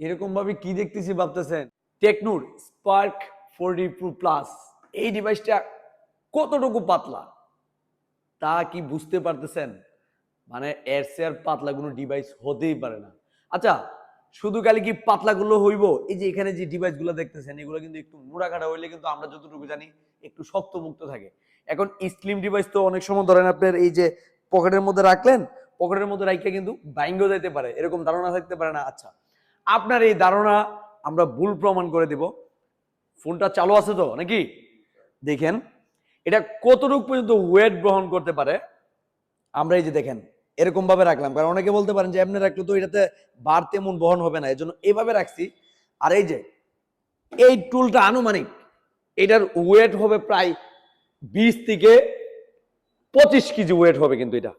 এরকম ভাবে কি দেখতেছি ভাবতেছেন? টেকনোর স্পার্ক 40 প্রো প্লাস এই ডিভাইসটা কতটুকু পাতলা তা কি বুঝতে পারতেছেন? মানে এর চেয়ে আর পাতলা কোনো ডিভাইস হতেই পারে না। আচ্ছা, শুধু খালি কি পাতলাগুলো হইব? এই যে এখানে যে ডিভাইসগুলো দেখতেছেন এগুলো কিন্তু একটু মোড়াকাটা হইলে কিন্তু আমরা যতটুকু জানি একটু শক্তমুক্ত থাকে। এখন স্লিম ডিভাইস তো অনেক সময় ধরেন আপনার এই যে পকেটের মধ্যে রাখলেন, পকেটের মধ্যে রাখলে কিন্তু ভাঙ্গেও যাইতে পারে, এরকম ধারণা থাকতে পারে না? আচ্ছা, আপনার এই ধারণা আমরা ভুল প্রমাণ করে দিব। ফোনটা চালু আছে তো নাকি? দেখেন এটা কতটুকু পর্যন্ত ওয়েট গ্রহণ করতে পারে। আমরা এই যে দেখেন এরকম ভাবে রাখলাম, কারণ অনেকে বলতে পারেন যে এমনি রাখলে তো এটাতে বার তেমন বহন হবে না, এজন্য এইভাবে রাখছি। আর এই যে এই টুলটা আনুমানিক এটার ওয়েট হবে প্রায় 20 থেকে 25 কেজি ওয়েট হবে, কিন্তু এটা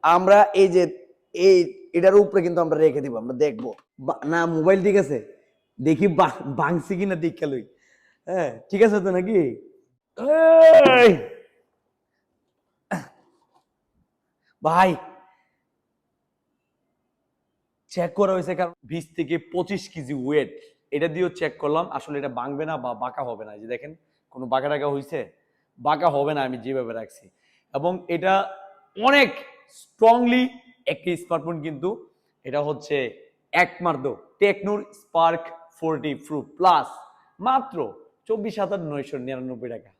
আমরা এই যে এই এটার উপরে কিন্তু আমরা রেখে দিব, আমরা দেখবো না মোবাইল ঠিক আছে, দেখি ভাঙছি কিনা দীক্ষা লই। হ্যাঁ ঠিক আছে তো নাকি? ভাই চেক করা হয়েছে, কারণ 20 থেকে 25 কেজি ওয়েট এটা দিয়েও চেক করলাম, আসলে এটা ভাঙবে না বা বাঁকা হবে না। যে দেখেন কোনো বাঁকা টাকা হয়েছে, বাঁকা হবে না আমি যেভাবে রাখছি। এবং এটা অনেক স্ট্রংলি একটি স্মার্টফোন, কিন্তু এটা হচ্ছে একমাত্র টেকনোর স্পার্ক 40 প্রো প্লাস, মাত্র 24,999 টাকা।